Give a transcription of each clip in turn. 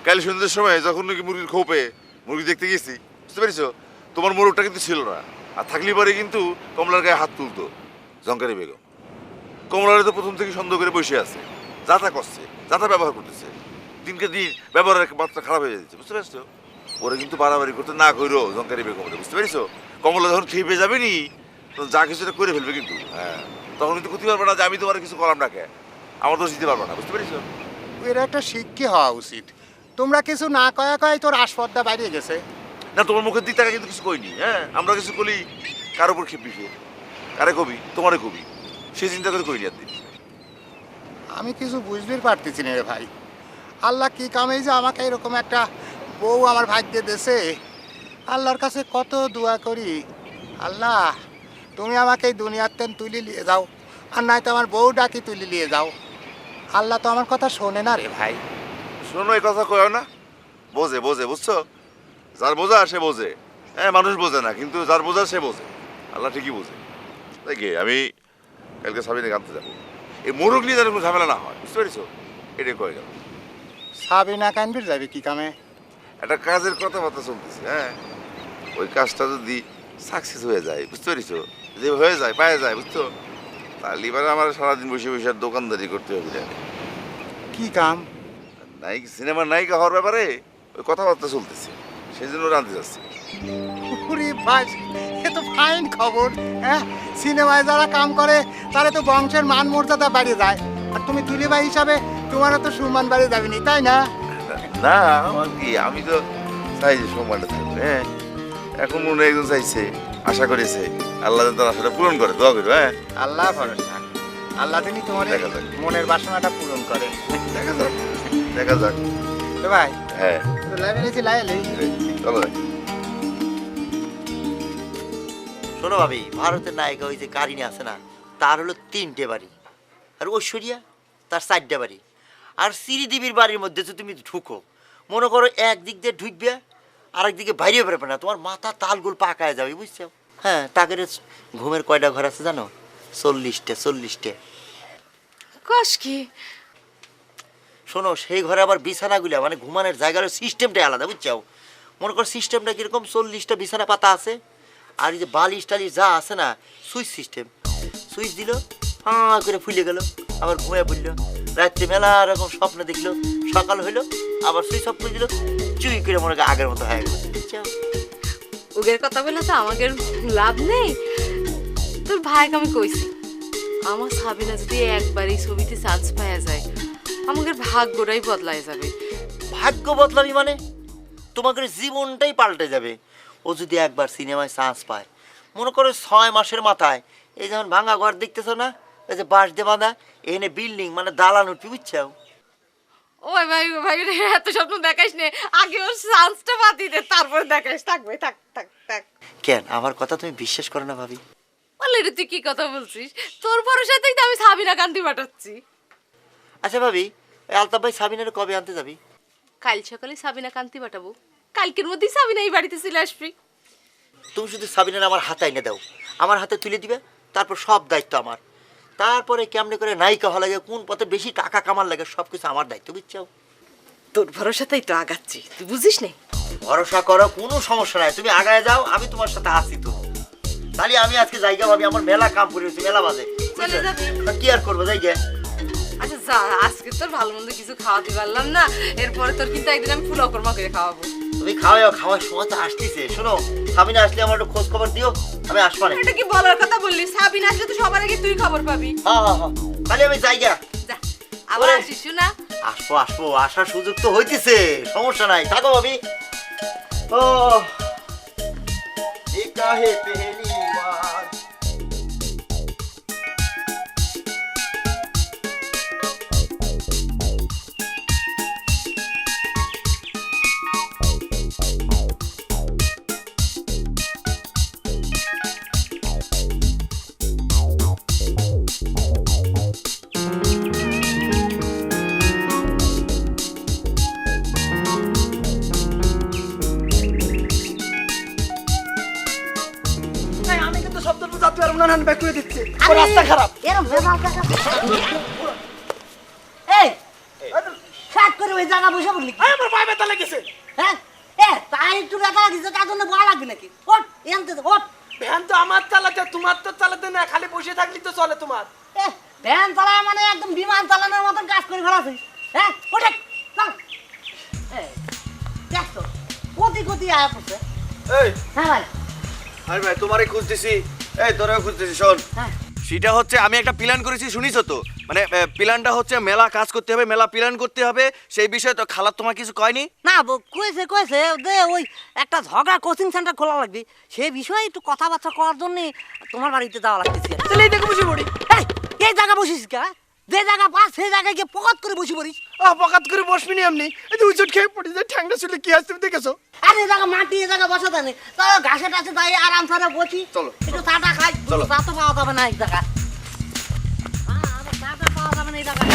কাল সন্ধ্যের সময় যখন নাকি মুরগির খোপে মুরগি দেখতে গেছি, বুঝতে পেরেছো, তোমার মোরগটা কিন্তু ছিল না। আর থাকলে পরে কিন্তু কমলার গায়ে হাত তুলতো জঙ্কারি বেগম। কমলারে তো প্রথম থেকে সন্দেহ করে বসে আছে, যাতা করছে, যাতা ব্যবহার করতেছে। দিনকে দিন ব্যবহারের মাত্রা খারাপ হয়ে যাচ্ছে, বুঝতে পেরেছো। ওরা কিন্তু বাড়াবাড়ি করতে না কইরো জঙ্কারি বেগম, বুঝতে পেরেছো। কমলা যখন খেয়ে যাবে নি তখন যা কিছু এটা করে ফেলবে কিন্তু। হ্যাঁ, তখন কিন্তু করতে পারবে না যে আমি তোমার কিছু করলাম না, কে আমার দোষ দিতে পারবে না, বুঝতে পেরেছো। এর একটা শিক্ষা হওয়া উচিত। তোমরা কিছু না কয়া কয়াই তোর আসপদ্দা বাইরে গেছে। না, তোমার মুখের দিক থেকে কিন্তু কিছু কইনি। হ্যাঁ, আমরা কিছু করি কার উপর খেপি, সে কারে কবি, তোমারে কবি, সে চিন্তা করে কইনি আর দিন। আমি কিছু বুঝতেই পারতেছি না রে ভাই। আল্লাহ কি কামেই যে আমাকে এরকম একটা বউ আমার ভাগ্যে দেশে। আল্লাহর কাছে কত দোয়া করি, আল্লাহ তুমি আমাকে এই দুনিয়ার তেন তুলে নিয়ে যাও, আর নয়তো আমার বউ ডাকি তুলে নিয়ে যাও। আল্লাহ তো আমার কথা শোনে না রে ভাই। শোনো, এই কথা কয়ও না। বোঝে বোঝে, বুঝছো, যার বোঝা সে বোঝে। হ্যাঁ, মানুষ বোঝে না, কিন্তু যার বোঝা সে বোঝে। আল্লাহ ঠিকই বোঝে। দেখে আমি কালকে সাবিনে আনতে যাবো, এই মোরগ নিয়ে যেন কোনো ঝামেলা না হয়, বুঝতে পেরেছো, এটাই কয়ে গেল। সাবিনা কানবির যাবে কি কামে? একটা কাজের কথাবার্তা চলতেছে। হ্যাঁ, ওই কাজটা যদি সাকসেস হয়ে যায়, বুঝতে পেরেছো, যে হয়ে যায় পায়ে যায়, বুঝছো, তাহলে এবার আমার সারাদিন বসে বসে আর দোকানদারি করতে হবে না। কি কাম? নায়িকা, সিনেমার নায়িকা হওয়ার ব্যাপারে ওই কথাবার্তা চলতেছে, সেই জন্য রাঁধতে যাচ্ছি। ওরে ভাই, এ তো ফাইন খবর। হ্যাঁ, সিনেমায় যারা কাম করে তারা তো বংশের মান মর্যাদা বাড়িয়ে যায়, আর তুমি তুলে ভাই হিসাবে তোমারও তো সম্মান বাড়িয়ে যাবে নি, তাই না? না, আমার কি, আমি তো চাই যে সম্মানটা থাকবে। হ্যাঁ, এখন মনে হয় একজন চাইছে, আশা করেছে, আল্লাহ যেন তার আশাটা পূরণ করে, দোয়া করবে। হ্যাঁ, আল্লাহ ভরসা, আল্লাহ তিনি তোমার দেখা যাক। মনের বাসনাটা পূরণ করে। দেখা যাক, দেখা যাক। তো ভাই, হ্যাঁ, লাইব্রেরি লাইলে চলো যাই। শোনো ভাবি, ভারতের নায়িকা ওই যে কারিনা আছে না, তার হলো 3টে বাড়ি, আর ঐশ্বরিয়া তার 4টে বাড়ি। আর শ্রীদেবীর বাড়ির মধ্যে যে তুমি ঢুকো, মনে করো একদিক দিয়ে ঢুকবে, আরেক দিকে বাইরে বেরোবে না, তোমার মাথা তালগুল পাকায় যাবে, বুঝছো। হ্যাঁ, তাদের ঘুমের কয়টা ঘর আছে জানো? 40টে। কস কি? শোনো, সেই ঘরে আবার বিছানাগুলো, মানে ঘুমানোর জায়গার সিস্টেমটাই আলাদা, বুঝছো। মনে করো সিস্টেমটা কীরকম, 40টা বিছানা পাতা আছে, আর এই যে বালিশ টালিশ যা আছে না, সুইচ সিস্টেম, সুইচ দিল হাঁ করে ফুলে গেল, আবার ঘুমিয়ে পড়লো, রাত্রে মেলা এরকম স্বপ্ন দেখলো, সকাল হইলো আবার সুইচ অফ করে দিল, চুই করে মনে করে আগের মতো হয়ে গেল। ওদের কথা বলে তো আমাদের লাভ নেই। তোর ভাইকে আমি কইছি, আমার সাবিনা যদি একবার এই ছবিতে চান্স পাওয়া যায়, আমাদের ভাগ্যটাই বদলায় যাবে। ভাগ্য বদলাবি মানে তোমাদের জীবনটাই পাল্টে যাবে। ও যদি একবার সিনেমায় চান্স পায়, মনে করো 6 মাসের মাথায়, এই যেমন ভাঙা ঘর দেখতেছো না, এই যে বাঁশ দিয়ে বাঁধা, এখানে বিল্ডিং মানে দালান উঠবি, বুঝছো। ওই ভাই ভাই, এত স্বপ্ন দেখাইস নে, আগে ওর চান্সটা বাতি দে, তারপরে দেখাইস। থাকবে, থাক থাক থাক। কেন আমার কথা তুমি বিশ্বাস করো না ভাবি? বলে রে, তুই কি কথা বলছিস? তোর ভরসাতেই তো আমি সাবিনা কান্তি পাঠাচ্ছি। আচ্ছা ভাবি, এই আলতাফ ভাই সাবিনারে কবে আনতে যাবি? কাল সকালে সাবিনা কান্তি পাঠাবো, কালকের মধ্যেই সাবিনা এই বাড়িতে চলে আসবি। তুমি শুধু সাবিনার আমার হাতে এনে দাও, আমার হাতে তুলে দিবে, তারপর সব দায়িত্ব আমার। তারপরে কেমনে করে নায়িকা হওয়া লাগে, কোন পথে বেশি টাকা কামার লাগে, সব কিছু আমার দায়িত্ব, বুঝছো। তোর ভরসাতেই তো আগাচ্ছি, তুই বুঝিস না? ভরসা করো, কোনো সমস্যা নাই, তুমি আগায় যাও, আমি তোমার সাথে আসি। তো তাহলে আমি আজকে জায়গা ভাবি, আমার মেলা কাম করে হচ্ছে, মেলা বাজে, চলে যাবি? কি আর করবো, জায়গা। আচ্ছা যা, আজকে তোর ভালো মন্দ কিছু খাওয়াতে পারলাম না, এরপরে তোর কিন্তু একদিন আমি ফুল অকর্মা করে খাওয়াবো। তুমি খাওয়াও, খাওয়ার সময় তো আসতেছে। শোনো, সাবিনা আসলে আমার একটু খোঁজ খবর দিও, আমি আসবো না। এটা কি বলার কথা বললি? সাবিনা আসলে তো সবার আগে তুই খবর পাবি। হ্যাঁ, তাহলে আমি জায়গা। যা, আবার ওরে। আসিস না? আসবো, আসার সুযোগ তো হইতেছে, সমস্যা নাই, থাকো ভাবি। ও ये काहे पहली बार। রাস্তা খারাপ। এই শার্ট করে ওই জায়গা বসে বললি এই আমার পায়ে ব্যথা লেগেছে। হ্যাঁ এ তাই একটু ব্যথা দিছে তার জন্য বড় লাগবে নাকি ওঠ এনতে ওঠ ভ্যান তো আমার চালাতে, তোমার তো চালাতে না, খালি বসে থাকলি তো চলে তোমার। এ ভ্যান চালায় মানে একদম বিমান চালানোর মতন কাজ করে ফেলাছিস হ্যাঁ ওঠে চল এই দেখো কোটি কোটি আয়া পড়ছে এই হ্যাঁ ভাই আরে ভাই তোমারে খুঁজতেছি, এই তোরেও খুঁজতেছি। শোন, হ্যাঁ সেটা হচ্ছে আমি একটা প্ল্যান করেছি, শুনিছো তো? মানে প্ল্যানটা হচ্ছে মেলা কাজ করতে হবে, মেলা প্ল্যান করতে হবে, সেই বিষয়ে তো খালার তোমার কিছু কয়নি? না কয়েছে কয়েছে যে ওই একটা ঝগড়া কোচিং সেন্টার খোলা লাগবে সেই বিষয়ে একটু কথাবার্তা করার জন্য তোমার বাড়িতে যাওয়া লাগতেছে তাহলে এই দেখে বসে পড়ি। এই জায়গা বসিস কা যে জায়গা পাস সেই জায়গায় গিয়ে পকাত করে বসে পড়িস পকাত করে বসবি নি এমনি, এই যে উচট খেয়ে পড়ি যে ঠ্যাংটা শুলে কি আসতে দেখেছো? আর এই জায়গা মাটি এই জায়গা বসা দেয় তো ঘাসে টাসে তাই আরাম করে বসি চলো, একটু চাটা খাই চলো। চা তো পাওয়া যাবে না এই জায়গা চাটা পাওয়া যাবে না এই জায়গায়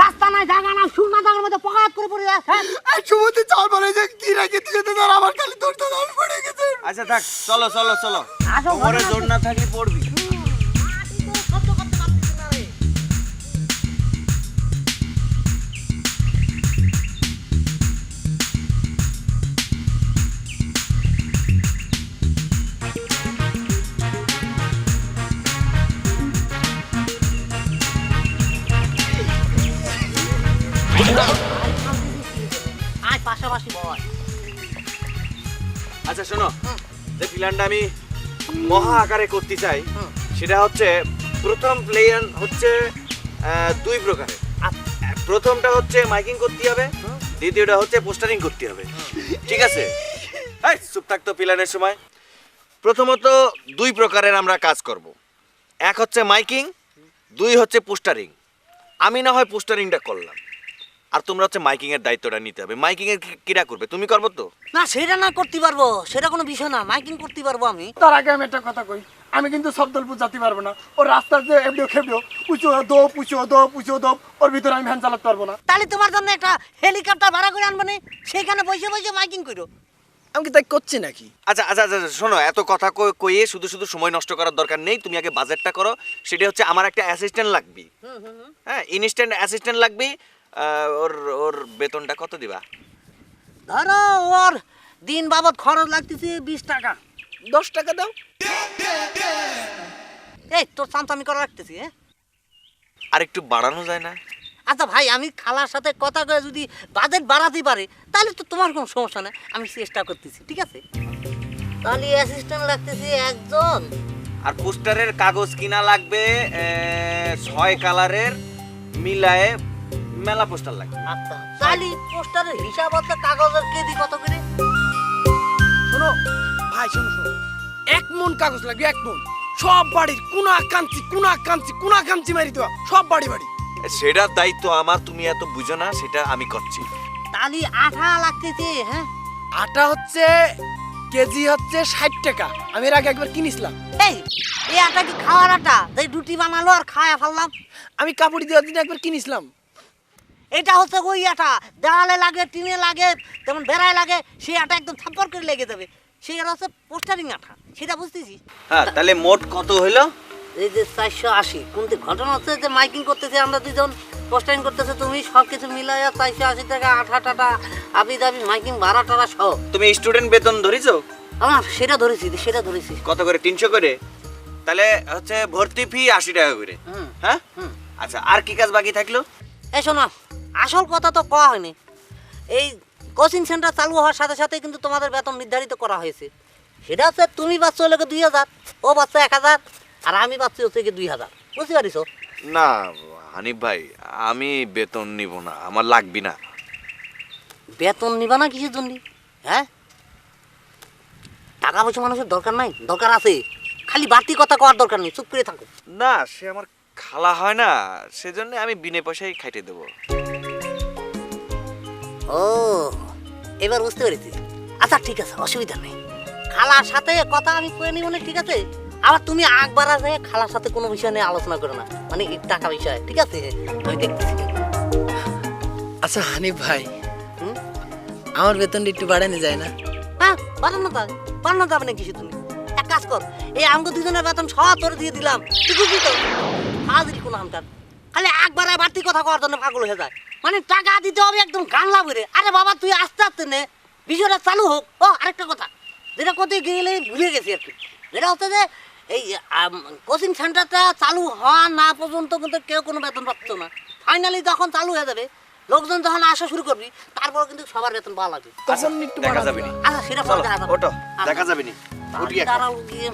রাস্তা নাই জায়গা নাই শুকনা জায়গার মধ্যে পকাত করে পড়ে যাস হ্যাঁ এই সুমতি চাল বলে যে কি রেখে দিতে তোর আমার খালি তোর তো দাম পড়ে গেছে। আচ্ছা থাক, চলো চলো চলো, আসো, তোমারে ঘটনা জোর না থাকলে পড়বি। মাটি তো সহ্য করতে পারছিস না রে আয় পাশাপাশি বল আচ্ছা শোনো, যে প্ল্যানটা আমি মহা আকারে করতে চাই সেটা হচ্ছে প্রথম প্ল্যান হচ্ছে দুই প্রকারের। প্রথমটা হচ্ছে মাইকিং করতে হবে, দ্বিতীয়টা হচ্ছে পোস্টারিং করতে হবে। ঠিক আছে? এই চুপ থাকতো প্ল্যানের সময়। প্রথমত দুই প্রকারের আমরা কাজ করব, এক হচ্ছে মাইকিং, দুই হচ্ছে পোস্টারিং। আমি না হয় পোস্টারিংটা করলাম, আর তোমরা হচ্ছে মাইকিং এর দায়িত্বটা নিতে হবে। মাইকিং এর কিরা করবে, তুমি করবো তো? না সেটা না করতে পারবো, সেটা কোনো বিষয় না, মাইকিং করতে পারবো আমি। তার আগে আমি একটা কথা কই, আমি কিন্তু শব্দলপুর যেতে পারবো না। ও রাস্তার যে এবড়ো খেবড়ো উঁচু দোপ উঁচু দোপ উঁচু দোপ, ওর ভিতরে আমি ভ্যান চালাতে পারবো না। তাহলে তোমার জন্য একটা হেলিকপ্টার ভাড়া করে আনবো না, সেইখানে বসে বসে মাইকিং করো। আমি কি তাই করছি নাকি? আচ্ছা আচ্ছা আচ্ছা শোনো, এত কথা কইয়ে শুধু শুধু সময় নষ্ট করার দরকার নেই। তুমি আগে বাজেটটা করো। সেটা হচ্ছে আমার একটা অ্যাসিস্ট্যান্ট লাগবে, হ্যাঁ ইনস্ট্যান্ট অ্যাসিস্ট্যান্ট লাগবে। ওর ওর বেতনটা কত দিবা? ধরো ওর দিন বাবদ খরচ লাগতেছে 20 টাকা। 10 টাকা দাও। এই তোর চামচামি করা রাখতেছি হ্যাঁ। আর একটু বাড়ানো যায় না? আচ্ছা ভাই, আমি খালার সাথে কথা কয়ে যদি বাজেট বাড়াতে পারে তাহলে তো তোমার কোনো সমস্যা নেই, আমি চেষ্টা করতেছি। ঠিক আছে, তাহলে অ্যাসিস্ট্যান্ট লাগতেছে একজন। আর পোস্টারের কাগজ কিনা লাগবে 6 কালারের মিলায়ে মেলা পোস্টার লাগবে। আচ্ছা তাহলে পোস্টারের হিসাব আছে, কাগজের কেজি কত করে? শোনো ভাই, শোনো শোনো, 1 মন কাগজ লাগবে, 1 মন। সব বাড়ির কোনা কাঞ্চি মারি দেওয়া, সব বাড়ি বাড়ি। সেটার দায়িত্ব আমার, তুমি এত বুঝো না, সেটা আমি করছি। তাহলে আঠা লাগতেছে হ্যাঁ। আটা হচ্ছে কেজি হচ্ছে 60 টাকা। আমি এর আগে একবার কিনিছিলাম। এই আটা কি খাওয়ার আটা? তাই রুটি বানালো আর খাওয়া ফেললাম। আমি কাপড়ি দেওয়ার দিন একবার কিনিছিলাম। এটা হচ্ছে ওই আটা, দেওয়ালে লাগে, টিনে লাগে, যেমন বেড়ায় লাগে, সেই আটা একদম থাপ্পড় করে লেগে যাবে। সেই আর হচ্ছে পোস্টারিং আঠা, সেটা বুঝতেছিস? হ্যাঁ, তাহলে মোট কত হইলো? এই যে 480। কিন্তু ঘটনা হচ্ছে যে মাইকিং করতেছে আমরা দুজন, পোস্টারিং করতেছে তুমি, সব কিছু মিলাইয়া 480 টাকা, আঠা টাটা আবি দাবি মাইকিং ভাড়া টাড়া সহ। তুমি স্টুডেন্ট বেতন ধরিছো? আমার সেটা ধরেছি। কত করে? 300 করে? তাহলে হচ্ছে ভর্তি ফি 80 টাকা করে। হ্যাঁ আচ্ছা, আর কি কাজ বাকি থাকলো? এই শোনো, আসল কথা তো কওয়া হয়নি। এই কোচিং সেন্টার চালু হওয়ার সাথে সাথে কিন্তু তোমাদের বেতন নির্ধারিত করা হয়েছে। সেটা হচ্ছে তুমি পাচ্ছ হলে 2000, ও পাচ্ছ 1000, আর আমি পাচ্ছি হচ্ছে 2000। বুঝতে পারিস? না হানিফ ভাই, আমি বেতন নিব না, আমার লাগবে না। বেতন নিবা না কিসের জন্য? হ্যাঁ, টাকা পয়সা মানুষের দরকার নাই? দরকার আছে, খালি বাড়তি কথা কওয়ার দরকার নেই, চুপ করে থাকো। না, সে আমার খালা হয় না, সেজন্য আমি বিনা পয়সায় খাইতে দেবো। ও এবার বুঝতে পেরেছি। আচ্ছা ঠিক আছে, অসুবিধা নেই, খালার সাথে কথা আমি কয়ে নিব না। ঠিক আছে, আবার তুমি একবার আসে খালার সাথে কোনো বিষয় নিয়ে আলোচনা করো না, মানে এই টাকা বিষয়। ঠিক আছে, আমি দেখতেছি। আচ্ছা হানিফ ভাই, আমার বেতনটা একটু বাড়ানো যায় না? হ্যাঁ, বাড়ানো যাবে না কিছু। তুমি এক কাজ কর, এই আমগো দুজনের বেতন সব তোরে দিয়ে দিলাম, তুই বুঝলি তো? হাজিরি কোনো আমটার খালি একবার জায়গায় বাড়তি কথা কওয়ার জন্য পাগল হয়ে যায়। মানে টাকা দিতে হবে একদম গানলা করে। আরে বাবা তুই আস্তে আস্তে নে, বিষয়টা চালু হোক। ও আরেকটা কথা যেটা কোথায় গেলে ভুলে গেছি আর কি, যেটা হচ্ছে যে এই কোচিং সেন্টারটা চালু হওয়া না পর্যন্ত কিন্তু কেউ কোনো বেতন পাচ্ছ না। ফাইনালি যখন চালু হয়ে যাবে, লোকজন যখন আসা শুরু করবি, তারপর কিন্তু সবার বেতন পাওয়া লাগবে। তখন একটু দেখা বাড়ানো যাবে নি। আচ্ছা সেটা পরে দেখা যাবে। ওটো দেখা যাবে নি। উঠি এখন। দাঁড়াও গিয়ে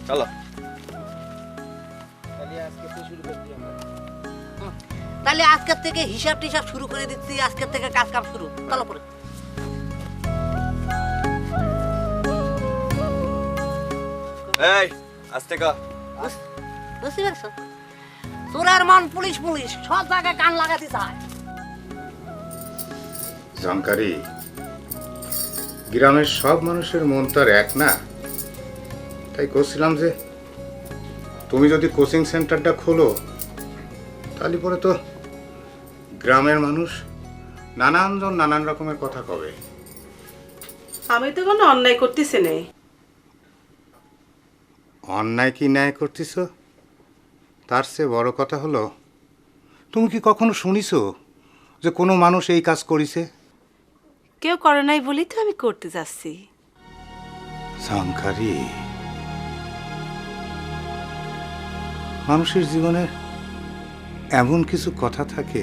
চলো। তাহলে আজকের থেকে হিসাব টিসাব শুরু করে দিচ্ছি, আজকের থেকে কাজ কাম শুরু। চলো পরে। এই আস্তে কা। বুঝতে পারছো? চোরের মান পুলিশ পুলিশ সব জায়গায় কান লাগাতে চায়। জানকারি গ্রামের সব মানুষের মন তো আর এক না, তাই করছিলাম যে তুমি যদি কোচিং সেন্টারটা খোলো তাহলে পরে তো গ্রামের মানুষ নানানজন নানান রকমের কথা কবে। আমি তো কোনো অন্যায় করতেছি না। অন্যায় কি ন্যায় করতেছ, তার চেয়ে বড় কথা হলো তুমি কি কখনো শুনিছো যে কোনো মানুষ এই কাজ করিছে? কেউ করে নাই বলি তো আমি করতে যাচ্ছি। জানকারি মানুষের জীবনে এমন কিছু কথা থাকে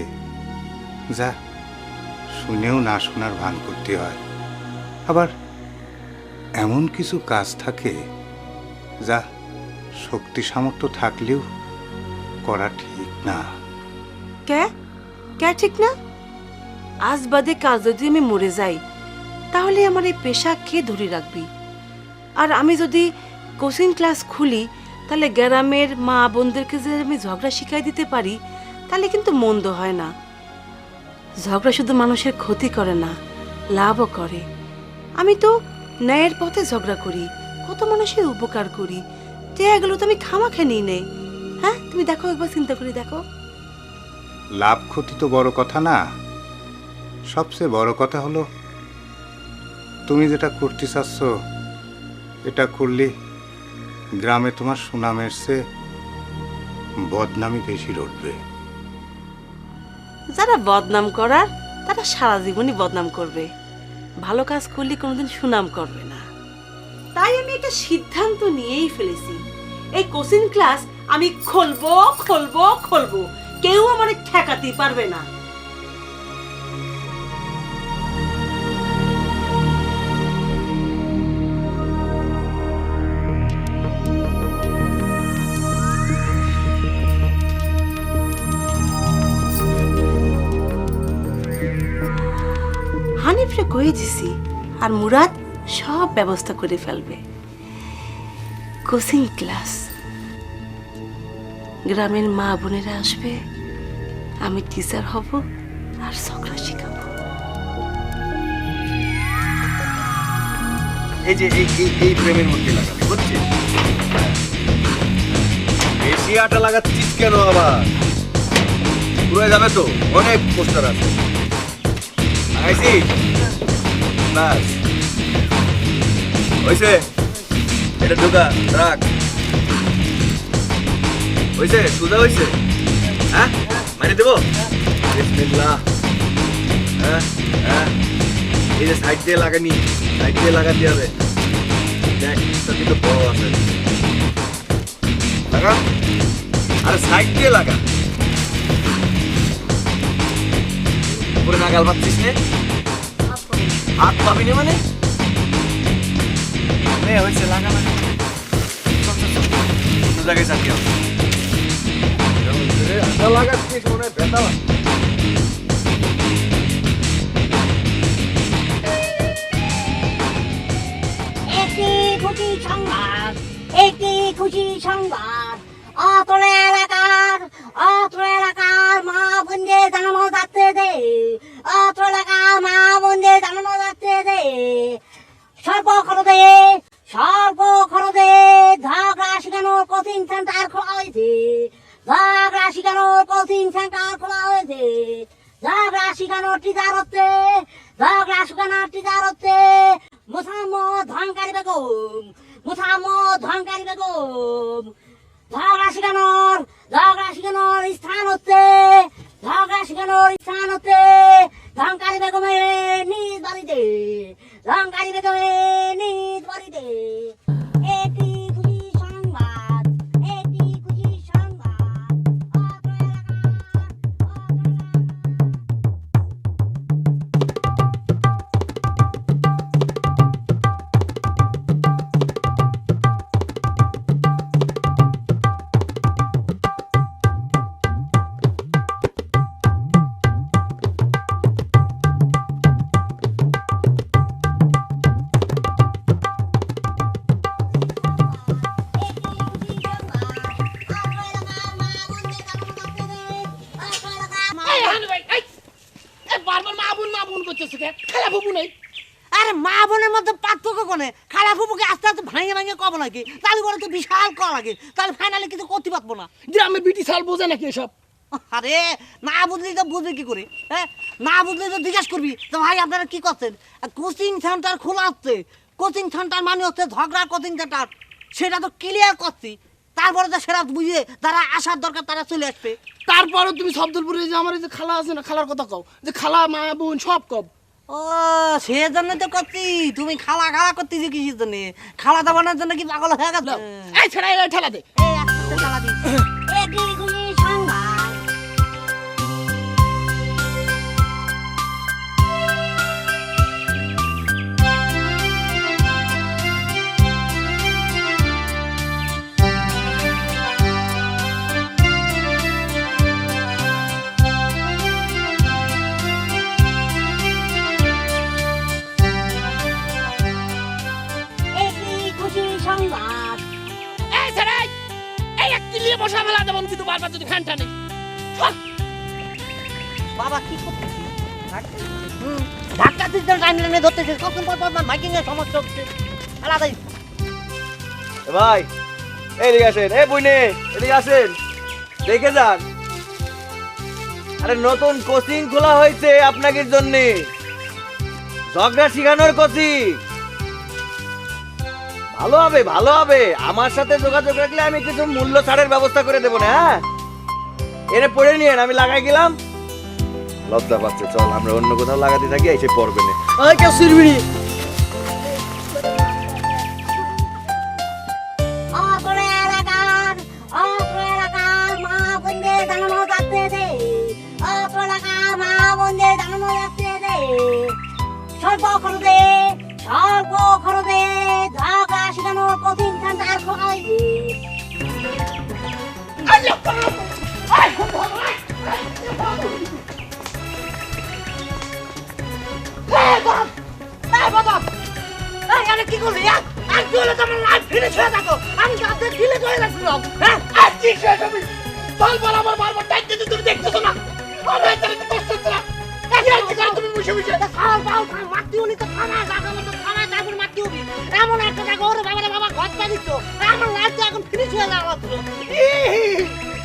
যা শুনেও না শোনার ভান করতে হয়, আবার এমন কিছু কাজ থাকে যা শক্তি সামর্থ্য থাকলেও করা ঠিক না। কে কে ঠিক না? আজ বাদে কাজ যদি আমি মরে যাই তাহলে আমার এই পেশা কে ধরে রাখবি? আর আমি যদি কোচিং ক্লাস খুলি তাহলে গ্রামের মা বোনদেরকে যে আমি ঝগড়া শিখাই দিতে পারি তাহলে কিন্তু মন্দ হয় না। ঝগড়া শুধু মানুষের ক্ষতি করে না, লাভও করে। আমি তো ন্যায়ের পথে ঝগড়া করি, কত মানুষের উপকার করি, এগুলো তো আমি খামাখা নিই নেই। হ্যাঁ তুমি দেখো, একবার চিন্তা করে দেখো। লাভ ক্ষতি তো বড় কথা না, সবচেয়ে বড় কথা হলো তুমি যেটা করতে চাচ্ছ এটা করলে গ্রামে তোমার সুনামের চেয়ে বদনামি বেশি রটবে। যারা বদনাম করার তারা সারা জীবনই বদনাম করবে, ভালো কাজ করলে কোনোদিন সুনাম করবে না। তাই আমি একটা সিদ্ধান্ত নিয়েই ফেলেছি, এই কোচিং ক্লাস আমি খুলবো খুলবো খুলবো, কেউ আমার ঠেকাতে পারবে না। হানিফরে কয়ে দিছি, আর মুরাদ সব ব্যবস্থা করে ফেলবে। কোচিং ক্লাস, গ্রামের মা বোনেরা আসবে, আমি টিচার হব আর ঝগড়া শিখাবো। এই যে এই প্রেমের মধ্যে লাগাবি, বুঝছিস? বেশি আটা লাগাচ্ছিস কেন আবার? পুরো যাবে তো, অনেক পোস্টার আছে। আইসি বাস হইছে, এটা ঢোকা রাখ। হইছে, সুজা হইছে? হ্যাঁ মানে দেবো? বিসমিল্লাহ। হ্যাঁ হ্যাঁ, এই যে সাইড দিয়ে লাগানি, সাইড দিয়ে লাগাতে হবে। দেখ তো কিন্তু বড় আছে, লাগা। আরে সাইড দিয়ে লাগা, উপরে নাগাল পাচ্ছিস নে? হাত পাবি না মানে? হয়েছে, লাগা লাগা। অন্য জায়গায় চাকরি হবে। লাগাচ্ছিস মনে হয় ব্যথা। একটি খুশি সংবাদ, একটি খুশি সংবাদ। অত্র এলাকার মা বোনদের জানানো যাচ্ছে যে, অত্র এলাকার মা বোনদের জানানো যাচ্ছে যে স্বল্প খরচে ঝগড়া শিখানোর কোচিং সেন্টার খোলা হয়েছে। ঝগড়া শিখানোর কোচিং সেন্টার খোলা হয়েছে। ঝগড়া শিখানোর টিচার হচ্ছে মোসাম্মদ ধনকারী বেগম। ঝগড়া শিখানোর স্থান স্থান হচ্ছে ঝগড়া শিখানোর স্থান হচ্ছে ঝংকারি বেগমের নিজ বাড়িতে, ঝংকারি বেগমের নিজ বাড়িতে। এটি খুশি সংবাদ, এটি খুশি সংবাদ। অত্র বারবার মা বোন করতেছে কে? খেলা ফুপু নেই। আরে মা বোনের মধ্যে পার্থক্য কোনে? খালা ফুপুকে আস্তে আস্তে ভাঙে ভাঙে কব নাকি? তাহলে বলে তো বিশাল ক লাগে, তাহলে ফাইনালি কিছু করতে পারবো না। গ্রামের বিটি সাল বোঝে নাকি এসব? আরে না বুঝলি তো বুঝবে কি করে? হ্যাঁ, না বুঝলি তো জিজ্ঞেস করবি তো ভাই আপনারা কি করছেন? কোচিং সেন্টার খোলা হচ্ছে, কোচিং সেন্টার মানে হচ্ছে ঝগড়ার কোচিং সেন্টার, সেটা তো ক্লিয়ার করছি। তারপরে তো সেটা বুঝে যারা আসার দরকার তারা চলে আসবে। তারপরে তুমি শব্দপুরে যে আমার এই যে খালা আছে না, খালার কথা কও, যে খালা মা বোন সব কব। ও সেজন্য তো করছি, তুমি খালা খালা করতেছি কিসের জন্য? খালা দাবানোর জন্য কি পাগল হয়ে গেল? এই ছেড়া ঠেলা দে। এই একটা খালা দিই। এটি খুশি সংবাদ। এটি খুশি সংবাদ। এই ছেড়া এই এক কিলিয়ে বসা ফেলা দেবো কিন্তু বারবার যদি ফ্যান টানে। বাবা কি করতেছিস? ধাক্কা দিতে টাইমলাইনে ধরতেছিস, কখন পর পর মাইকিং এর সমস্যা হচ্ছে। আলাদাই ভাই এদিকে আসেন, এই বুইনে এদিকে আসেন, দেখে যান। আরে নতুন কোচিং খোলা হয়েছে আপনাদের জন্য, ঝগড়া শিখানোর কোচিং। ভালো হবে ভালো হবে, আমার সাথে যোগাযোগ রাখলে আমি কিছু মূল্য ছাড়ের ব্যবস্থা করে দেবো না। হ্যাঁ, এনে পড়ে নিয়েন, আমি লাগাই গেলাম। লজ্জা পাচ্ছে, চল আমরা অন্য কোথাও লাগাতে থাকি, এসে পড়বে না। ওই কেউ সিরবিড়ি। অত্র এলাকার মা বোনদের জানানো যাচ্ছে যে, অত্র এলাকার মা বোনদের জানানো যাচ্ছে যে, স্বল্প খরচে ঝগড়া শিখানোর কোচিং সেন্টার খোলা হয়েছে। আরে কি করলি? আর তুই হলে তো আমার লাইফ ফিনিশ হয়ে যেত। আমি গাছে ঢিলে করে রাখছিলাম। হ্যাঁ, আর কি শেষ হবে? বারবার আমার বারবার টাইট দিতে তুমি দেখতেছো না? আমার এখানে তো কষ্ট হচ্ছে না। এই কি করে তুমি বসে বসে? মাটি উনি তো থানা জায়গা মতো থানা তারপর মাটি উবি এমন একটা জায়গা ওরে বাবা রে বাবা ঘরটা দিত। আমার লাইফ তো এখন ফিনিশ হয়ে যাওয়া মাত্র।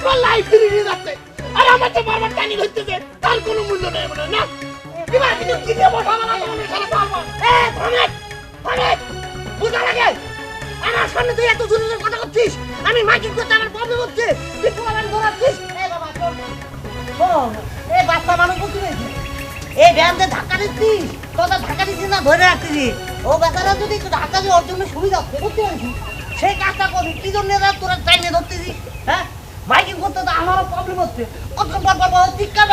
তোর লাইফ ফিরে যাচ্ছে, আর আমার তো বারবার টানি ধরতেছে, তার কোনো মূল্য নেই মনে হয় না। এবার কিন্তু কি দিয়ে বসা না তোমার সারা পারবো। অনেক বুঝা লাগে। আমার সামনে তুই এত জোরে কথা করছিস, আমি মাইকিং করতে আমার প্রবলেম হচ্ছে, তুই তোমার ধরাচ্ছিস। এই বাবা শোন, এই বাচ্চা মানুষ বুঝতে পেরেছিস? এই ব্যায়ামে ধাক্কা দিচ্ছিস, তোদের ধাক্কা দিচ্ছিস না ধরে রাখছিস। ও বেচারা যদি একটু ধাক্কা দিয়ে ওর জন্য সুবিধা হচ্ছে, বুঝতে পেরেছিস? সেই কাজটা করবি, কি জন্য তোরা টাইমে ধরতেছিস? হ্যাঁ, মাইকিং করতে তো আমারও প্রবলেম হচ্ছে। চিৎকার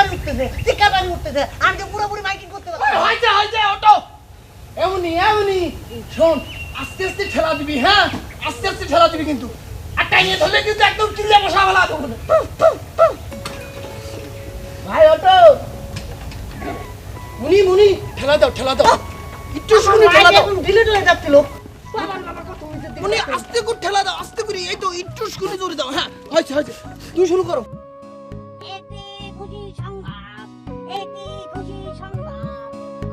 বাড়ি উঠতেছে, আমি যে পুরোপুরি মাইকিং করতে পারছি। হয়েছে অটো এমনি শোন, আস্তে আস্তে ঠেলা দিবি। হ্যাঁ, আস্তে আস্তে ঠেলা দিবি কিন্তু, আর টাইনে ধরলে কিন্তু একদম চিল্লে বসা ফেলা দেবো। ভাই অটো, মুনি ঠেলা দাও একটু শুনে ঠেলা দাও। ডিলিট হয়ে যাচ্ছিল। মুনি আস্তে করে ঠেলা দাও, আস্তে করে, এই তো একটু শুনে জোরে দাও। হ্যাঁ, হয়েছে তুই শুরু করো। এটি খুশি সংবাদ, এটি খুশি সংবাদ।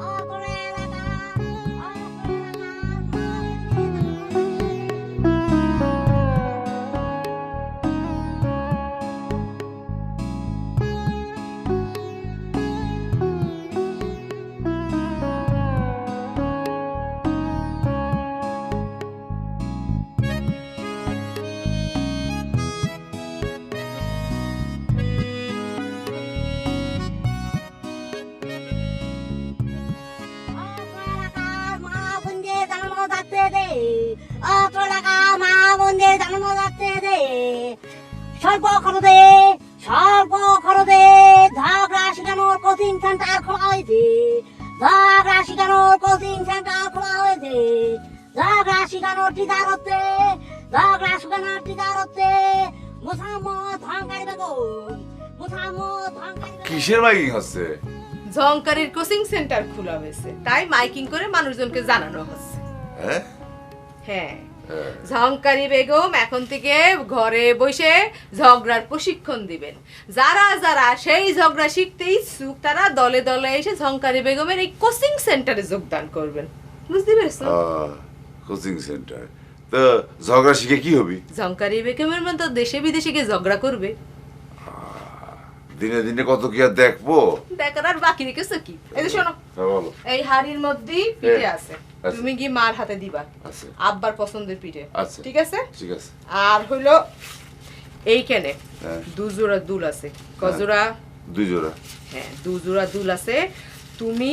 অত্র এলাকার যে জানানো যাচ্ছে যে স্বল্প খরচে ঝগড়া শিখানোর কোচিং সেন্টার খোলা হয়েছে। ঝগড়া শিখানোর কোচিং সেন্টার খোলা হয়েছে। ঝগড়া শিখানোর টিচার হচ্ছে মোসাম্মদ ধনকারী বেগম। কিসের মাইকিং হচ্ছে? ঝংকারের কোচিং সেন্টার খোলা হয়েছে, তাই মাইকিং করে মানুষজনকে জানানো হচ্ছে। হ্যাঁ হ্যাঁ, ঝংকারী বেগম এখন থেকে ঘরে বসে ঝগড়ার প্রশিক্ষণ দিবেন। যারা যারা সেই ঝগড়া শিখতে ইচ্ছুক তারা দলে দলে এসে ঝংকারী বেগমের এই কোচিং সেন্টারে যোগদান করবেন। বুঝতে পেরেছো? কোচিং সেন্টার তো ঝগড়া শিখে কি হবি? ঝংকারী বেগমের মতো দেশে বিদেশে গিয়ে ঝগড়া করবে। দিনে দিনে কত কি আর দেখবো। দেখার আর বাকি রেখেছো কি? এই যে শোনো, হ্যাঁ, বলো। এই হাড়ির মধ্যেই পিঠে আছে, আচ্ছা। তুমি কি মার হাতে দিবা। আচ্ছা। আব্বার পছন্দের পিঠে। আচ্ছা। ঠিক আছে? ঠিক আছে। আর হইলো এইখানে হ্যাঁ। দুজোড়া দুল আছে। কজোড়া? 2 জোড়া। হ্যাঁ, দুজোড়া দুল আছে। তুমি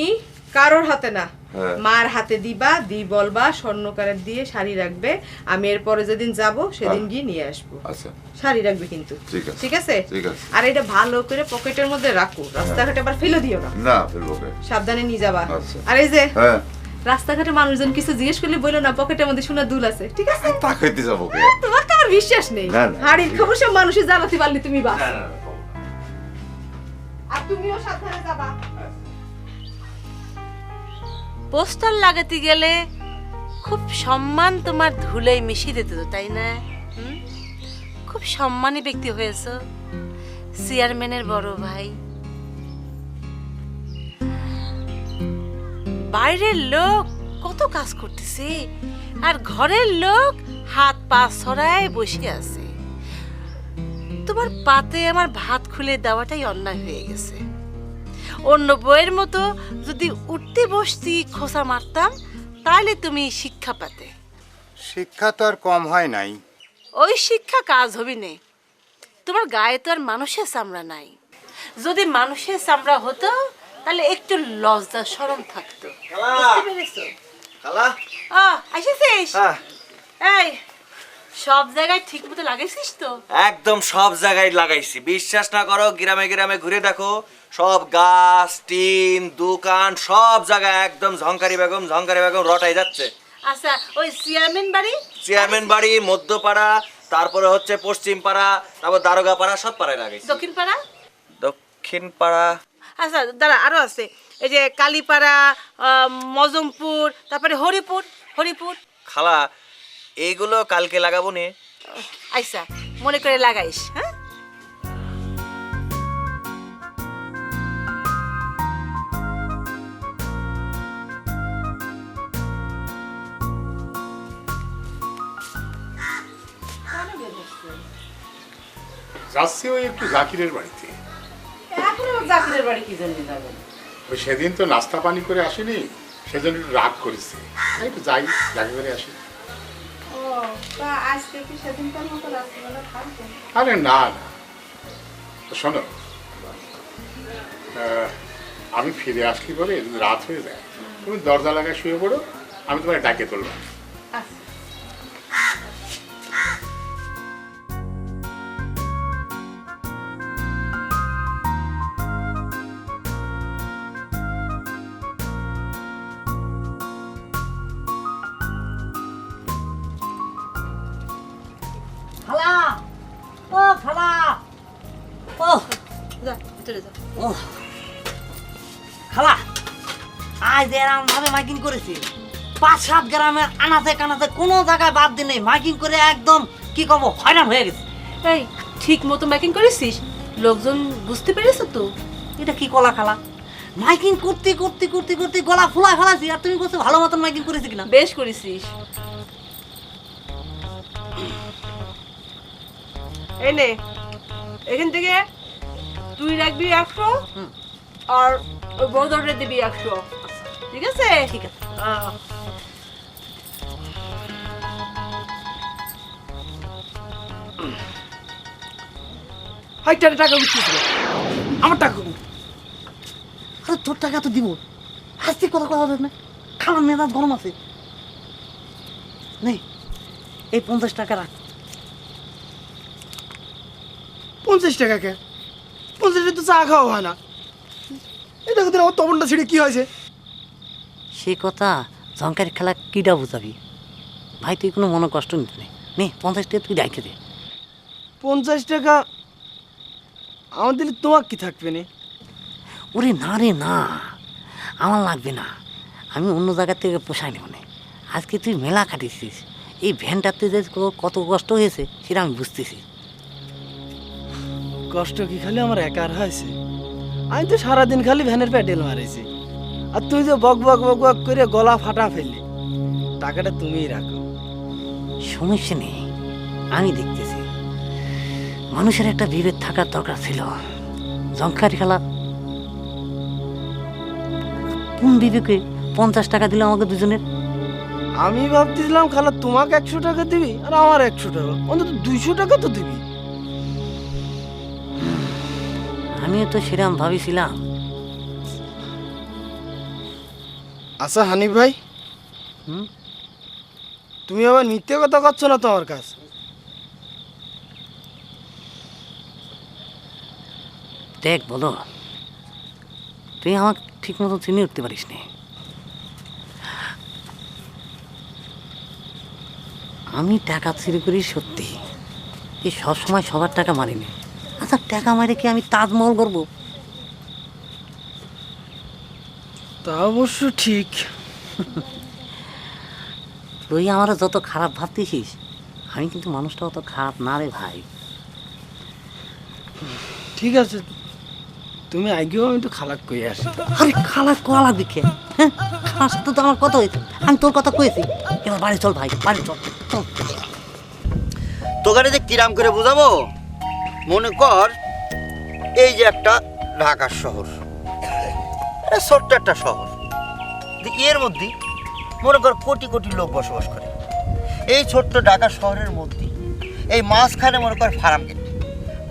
কারোর হাতে না, হ্যাঁ। মার হাতে দিবা, বলবা স্বর্ণকারের দিয়ে শাড়ি রাখবে। আমি এরপরে যেদিন যাব সেদিন হ্যাঁ। গিয়ে নিয়ে আসবো। আচ্ছা। শাড়ি রাখবে কিন্তু। ঠিক আছে। ঠিক আছে? ঠিক আছে। আর এটা ভালো করে পকেটের মধ্যে রাখো, রাস্তাঘাটে আবার ফেলে দিও না। না ফেলবো কে? সাবধানে নিয়ে যাবা। আচ্ছা। আর এই যে হ্যাঁ, রাস্তাঘাটে মানুষজন কিছু জিজ্ঞেস করলে বলো না পকেটের মধ্যে সোনার দুল আছে। ঠিক আছে? তাকাইতে যাবো কে? তোমার তো আর বিশ্বাস নেই। না, না। হাড়ির খবর সব মানুষের জানাতে পারলে তুমি বাস। না, না, না, পাবো না। আর তুমিও সাবধানে যাবা। পোস্টার লাগাতে গেলে খুব সম্মান তোমার ধুলোয় মিশিয়ে দিত, তাই না? খুব সম্মানী ব্যক্তি হয়েছ, চেয়ারম্যানের বড় ভাই। বাইরের লোক কত কাজ করতেছে আর ঘরের লোক হাত পা ছড়ায় বসে আছে। তোমার পাতে আমার ভাত খুলে দেওয়াটাই অন্যায় হয়ে গেছে। অন্য বইয়ের মতো যদি উঠতে বসতি খোসা মারতাম তাহলে তুমি শিক্ষা পেতে। শিক্ষা তো আর কম হয় নাই। ওই শিক্ষা কাজ হবে না। তোমার গায়ে তো আর মানুষের চামড়া নাই। যদি মানুষের চামড়া হতো তাহলে একটু লজ্জা শরম থাকতো। বুঝতে পেরেছো? খালা আসিস? হ্যাঁ, এই সব জায়গায় ঠিক মতো লাগাইছিস তো? একদম সব জায়গায় লাগাইছি। বিশ্বাস না করো, গ্রামে গ্রামে ঘুরে দেখো, সব গাছ টিন দোকান সব জায়গায় একদম ঝংকারী বেগম রটাই যাচ্ছে। আচ্ছা, ওই চেয়ারম্যান বাড়ি, মধ্যপাড়া, তারপরে হচ্ছে পশ্চিম পাড়া, তারপর দারোগা পাড়া, সব পাড়ায় লাগাইছি। দক্ষিণ পাড়া? দক্ষিণ পাড়া, আচ্ছা দাঁড়া, আরো আছে। এই যে কালীপাড়া, মজমপুর, তারপরে হরিপুর। খালা এইগুলো কালকে লাগাবো নি। আচ্ছা, মনে করে লাগাইস। হ্যাঁ, যাচ্ছি ওই একটু জাকিরের বাড়িতে। এখন জাকিরের বাড়ি কি জন্য যাবেন? ওই সেদিন তো নাস্তা পানি করে আসেনি, সেজন্য একটু রাগ করেছে। আমি একটু যাই, জাকি করে আসি। আরে না না, তো শোনো, আমি ফিরে আসলি বলে যদি রাত হয়ে যায় তুমি দরজা লাগায় শুয়ে পড়ো, আমি তোমায় ডাকে তুলবো। খালা, ও খালা, ও যা ভিতরে যা। ও খালা, আজ এরকম ভাবে মাইকিং করেছি 5-7 গ্রামের আনাতে কানাতে কোনো জায়গায় বাদ দিয়ে নেই। মাইকিং করে একদম কি কব হয়রান হয়ে গেছে। এই ঠিক মতো মাইকিং করেছিস? লোকজন বুঝতে পেরেছো তো? এটা কি কলা খালা? মাইকিং করতে করতে করতে করতে গলা ফুলা ফেলাছি, আর তুমি বলছো ভালো মতন মাইকিং করেছি কিনা? বেশ করেছিস। এই নে, এখান থেকে তুই রাখবি 100 আর ওই বড়দরে দিবি 100। ঠিক আছে? ঠিক আছে। হাইটারে টাকা উঠছিস, আমার টাকা কই? আরে তোর টাকা তো দিব, আজকে কথা কথা না, খালা মেজাজ গরম আছে। নেই, এই 50 টাকা রাখ। 50 টাকা কে? 50 টাকা তো চা খাওয়া হয় না। এটা কিন্তু আমার তপনটা ছিঁড়ে কি হয়েছে? সে কথা জঙ্কারি খেলা কিটা বুঝাবি? ভাই তুই কোনো মনে কষ্ট নিতে নেই, নে 50 টাকা তুই রাখতে দে। 50 টাকা আমার দিলে তোমার কি থাকবে না? ওরে না রে না, আমার লাগবে না, আমি অন্য জায়গা থেকে পোষাই নেব না। আজকে তুই মেলা কাটিয়েছিস, এই ভ্যানটাতে যে কত কষ্ট হয়েছে সেটা আমি বুঝতেছি। কষ্ট কি খালি আমার একার হয়েছে? আমি তো সারাদিন খালি ভ্যানের প্যাডেল মারেছি, আর তুই যে বক বক বক বক করে গলা ফাটা ফেললি। টাকাটা তুমিই রাখো। সমস্যা নেই, আমি দেখতেছি। মানুষের একটা বিভেদ থাকার দরকার ছিল। জঙ্কারি খেলা কোন বিবেকে 50 টাকা দিল আমাকে দুজনের? আমি ভাবতেছিলাম খালা তোমাকে 100 টাকা দিবি আর আমার 100 টাকা, অন্তত 200 টাকা তো দিবি। আমিও তো সেরকম ভাবিছিলাম। আচ্ছা হানিফ ভাই, হুম? তুমি আবার মিথ্যে কথা করছো না তো আমার কাছে? দেখ বলো, তুই আমাকে ঠিক মতো চিনে উঠতে পারিস নি। আমি টাকা চুরি করি সত্যি, এই সবসময় সবার টাকা মারিনি। আচ্ছা টাকা মারে কি আমি তাজমহল করবো? তা অবশ্য ঠিক। তুই আমার যত খারাপ ভাবতেছিস, আমি কিন্তু মানুষটা অত খারাপ না রে ভাই। ঠিক আছে, তুমি আগেও আমি তো খালাক কই আসি। আরে খালা কোয়া লাগবে কে? হ্যাঁ, খালার সাথে তো আমার কথা হয়েছে, আমি তোর কথা কয়েছি। এবার বাড়ি চল ভাই, বাড়ি চল। তোকে যে কিরাম করে বোঝাবো, মনে কর এই যে একটা ঢাকা শহর, এটা ছোট্ট একটা শহর, এর মধ্যে মনে কর কোটি কোটি লোক বসবাস করে। এই ছোট্ট ঢাকা শহরের মধ্যে এই মাঝখানে মনে কর ফার্ম গেট।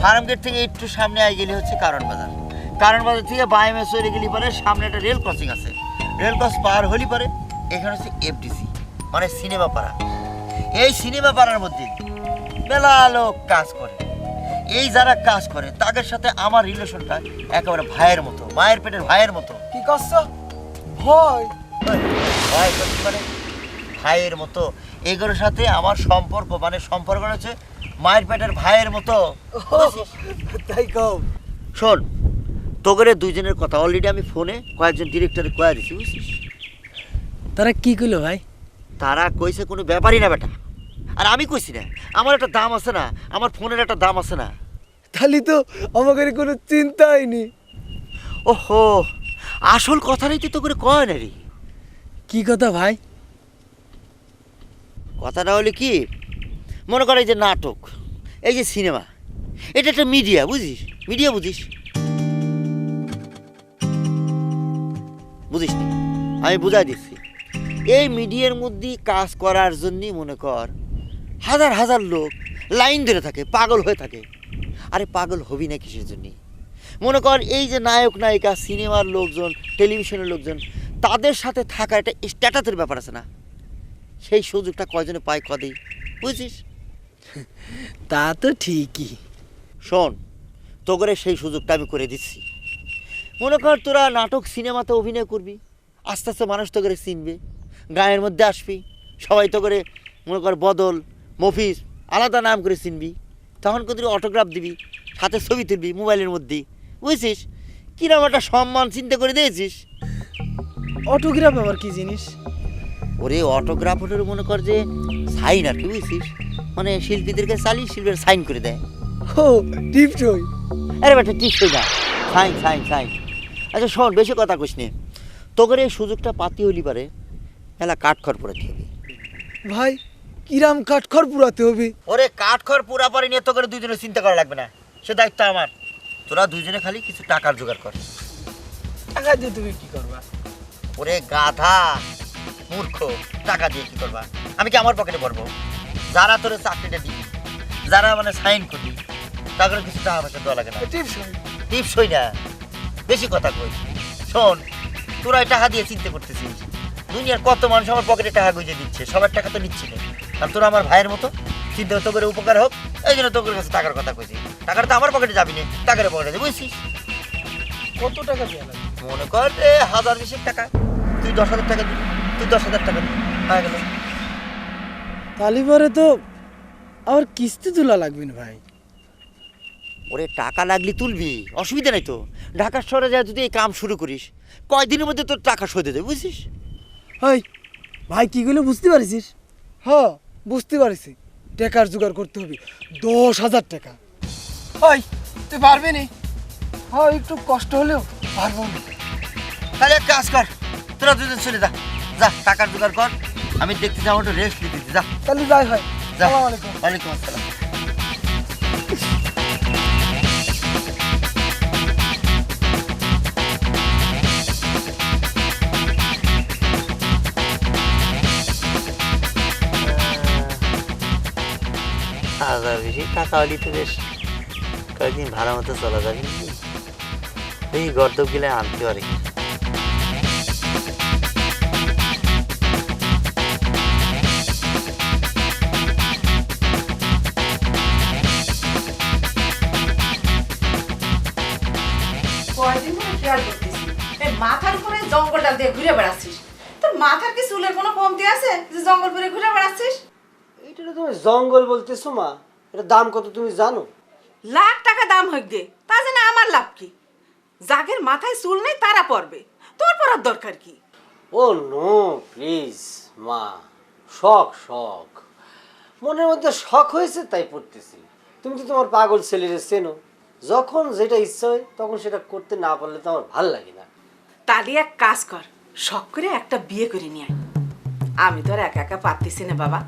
ফার্ম গেট থেকে একটু সামনে আই গেলে হচ্ছে কারণ বাজার। কারণ বাজার থেকে বামে চলে গেলে পরে সামনে একটা রেল ক্রসিং আছে। রেল ক্রস পার হলি পরে এখানে হচ্ছে এফডিসি, মানে সিনেমা পাড়া। এই সিনেমা পাড়ার মধ্যে মেলা লোক কাজ করে। এই যারা কাজ করে তাদের সাথে আমার রিলেশনটা একেবারে ভাইয়ের মতো, মায়ের পেটের ভাইয়ের মতো। কি করছো? ভয় ভাই মানে ভাইয়ের মতো এগুলোর সাথে আমার সম্পর্ক, মানে সম্পর্ক হচ্ছে মায়ের পেটের ভাইয়ের মতো। তাই কও। শোন, তোগরে দুইজনের কথা অলরেডি আমি ফোনে কয়েকজন ডিরেক্টরে কয়ে দিছি, বুঝছিস? তারা কি কইলো ভাই? তারা কইছে কোনো ব্যাপারই না বেটা। আর আমি কইছি না, আমার একটা দাম আছে না, আমার ফোনের একটা দাম আছে না। তাহলে তো আমাকে কোনো চিন্তাই নেই। ওহো, আসল কথাটাই তো করে কয় না রে। কি কথা ভাই? কথাটা হলে কি, মনে করে এই যে নাটক, এই যে সিনেমা, এটা একটা মিডিয়া, বুঝিস? মিডিয়া বুঝিস? বুঝিস নি? আমি বুঝাই দিচ্ছি। এই মিডিয়ার মধ্যে কাজ করার জন্যই মনে কর হাজার হাজার লোক লাইন ধরে থাকে, পাগল হয়ে থাকে। আরে পাগল হবি না কিসের জন্যে? মনে কর এই যে নায়ক নায়িকা, সিনেমার লোকজন, টেলিভিশনের লোকজন, তাদের সাথে থাকা একটা স্ট্যাটাসের ব্যাপার আছে না? সেই সুযোগটা কয়জনে পায় কদেই, বুঝছিস? তা তো ঠিকই। শোন, তোকে সেই সুযোগটা আমি করে দিচ্ছি। মনে কর তোরা নাটক সিনেমাতে অভিনয় করবি, আস্তে আস্তে মানুষ তোকে চিনবে, গায়ের মধ্যে আসবি, সবাই তোকে মনে কর বদল, মফিজ আলাদা নাম করে চিনবি। তখন তোদের অটোগ্রাফ দিবি, সাথে ছবি তুলবি মোবাইলের মধ্যেই, বুঝছিস? কিরম একটা সম্মান চিন্তা করে দিয়েছিস। অটোগ্রাফ আবার কি জিনিস? ওরে অটোগ্রাফ হলে মনে কর যে সাইন আর কি, বুঝছিস? মানে শিল্পীদেরকে চালিয়ে শিল্পীরা সাইন করে দেয়। ও টিপসই। আরে বেটা টিপসই না, সাইন সাইন সাইন। আচ্ছা শোন, বেশি কথা কইস নে। তোকে এই সুযোগটা পাতি হলি পারে এলা কাঠখড় পুরাতে হবে। ভাই কিরাম কাঠখড় পুরাতে হবে? ওরে কাঠখড় পুরা পারি নিয়ে তোকে দুইজনে চিন্তা করা লাগবে না, সে দায়িত্ব আমার। তোরা দুইজনে খালি কিছু টাকার জোগাড় কর। টাকা দিয়ে তুমি কি করবা? ওরে গাধা মূর্খ, টাকা দিয়ে কি করবা? আমি কি আমার পকেটে পড়বো? যারা তোরে চাকরিটা দিবি, যারা মানে সাইন করবি, তাদের কিছু টাকা পয়সা দেওয়া লাগে না। টিপসই। টিপসই না, বেশি কথা কই। শোন, তোরা এই টাকা দিয়ে চিন্তা করতেছিস, দুনিয়ার কত মানুষ আমার পকেটে টাকা গুঁজে দিচ্ছে, সবার টাকা তো নিচ্ছি না। আর তোরা আমার ভাইয়ের মতো চিন্তা, তোদের উপকার হোক, এই জন্য তোদের কাছে টাকার কথা কইছি। টাকাটা তো আমার পকেটে যাবি না, টাকার পকেটে যাবে, বুঝছিস? কত টাকা দেওয়া লাগবে? মনে কর 1000-20 টাকা, তুই 10,000 টাকা দিবি, তুই 10,000 টাকা দিবি, হয়ে গেল। তালিবারে তো আবার কিস্তি তোলা লাগবে না ভাই। ওরে টাকা লাগলে তুলবি, অসুবিধা নাই তো। ঢাকা শহরে যা যদি এই কাম শুরু করিস, কয়দিনের মধ্যে তোর টাকা শোধ দেবে, বুঝছিস? হয় ভাই কি গুলো বুঝতে পারিস? হ্যাঁ বুঝতে পারিস, টাকার জোগাড় করতে হবে 10,000 টাকা। হয় তুই পারবি নি? হ্যাঁ একটু কষ্ট হলেও পারবো না। তাহলে এক কাজ কর, তোরা দুজন চলে যা, যা টাকার জোগাড় কর, আমি দেখতে যাবো, একটু রেস্ট নিতে, যা তাহলে যাই হয়। যা। আসসালামু আলাইকুম। ওয়ালাইকুম আসসালাম। হাজার বেশি টাকা হলে তো বেশ কয়েকদিন ভাড়া মতো চলা যাবে, এই গর্দব গেলে আনতে পারে। কয়দিন ধরে খেয়াল করতেছি এই মাথার উপরে জঙ্গলটা দিয়ে ঘুরে বেড়াচ্ছিস। তোর মাথার কি চুলের কোনো কমতি আছে যে জঙ্গল ঘুরে ঘুরে বেড়াচ্ছিস? এটা তুমি জঙ্গল বলতেছো মা, এটা দাম কত তুমি জানো? লাখ টাকা দাম হোক গে, তা জানে আমার লাভ কি? যাদের মাথায় চুল নেই তারা পরবে, তোর পরার দরকার কি? ও নো প্লিজ মা, শখ শখ মনের মধ্যে শখ হয়েছে তাই পড়তেছি। তুমি তো তোমার পাগল ছেলেরে চেনো, যখন যেটা ইচ্ছা হয় তখন সেটা করতে না পারলে তো আমার ভাল লাগে না। তাহলে এক কাজ কর, শখ করে একটা বিয়ে করে নিয়ে আয়। আমি তো আর একা একা পারতেছি না বাবা,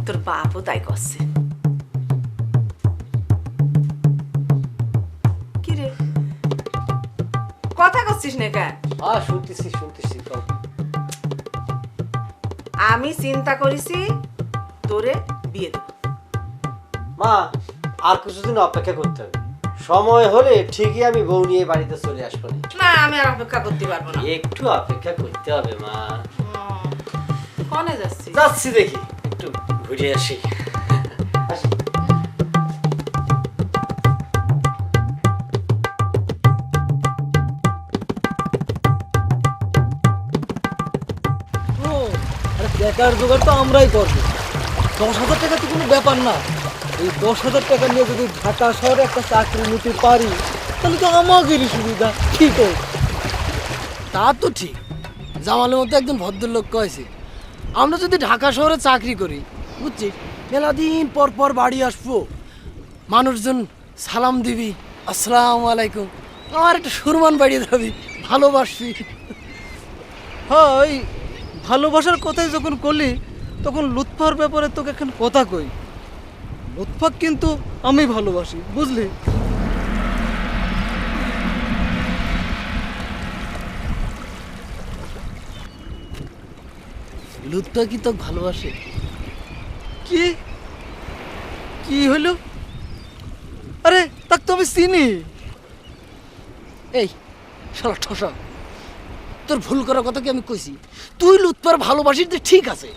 তোর বাপও তাই করছে। কি রে কথা করছিস না কেন? শুনতেছি শুনতেছি তো। আমি চিন্তা করেছি তোরে বিয়ে দেব। মা আর কিছুদিন অপেক্ষা করতে হবে, সময় হলে ঠিকই আমি বউ নিয়ে বাড়িতে চলে আসবো। না আমি আর অপেক্ষা করতে পারবো না। একটু অপেক্ষা করতে হবে মা। কনে যাচ্ছিস? যাচ্ছি দেখি একটু ঘুরে আসি। আসি। টাকার জোগাড় তো আমরাই করবো। 10,000 টাকা তো কোনো ব্যাপার না। এই 10,000 টাকা নিয়ে যদি ঢাকা শহরে একটা চাকরি নিতে পারি তাহলে তো আমাদেরই সুবিধা। কি কর? তা তো ঠিক, জামালের মতো একজন ভদ্রলোক কয়েছে আমরা যদি ঢাকা শহরে চাকরি করি, বুঝছিস, মেলা দিন পর পর বাড়ি আসবো, মানুষজন সালাম দিবি, আসসালামু আলাইকুম, আমার একটা সুরমান বাড়িয়ে যাবি, ভালোবাসবি। হ্যাঁ ওই ভালোবাসার কথাই যখন করলি তখন লুৎফার ব্যাপারে তোকে এখন কথা কই। লুৎফা কিন্তু আমি ভালোবাসি, বুঝলি? লুৎফা কি তোকে ভালোবাসে? কি কি হলো? আরে তাক তো আমি চিনি। এই শালা ঠসা, তোর ভুল করার কথা কি আমি কইছি? তুই লুৎফার ভালোবাসিস ঠিক আছে,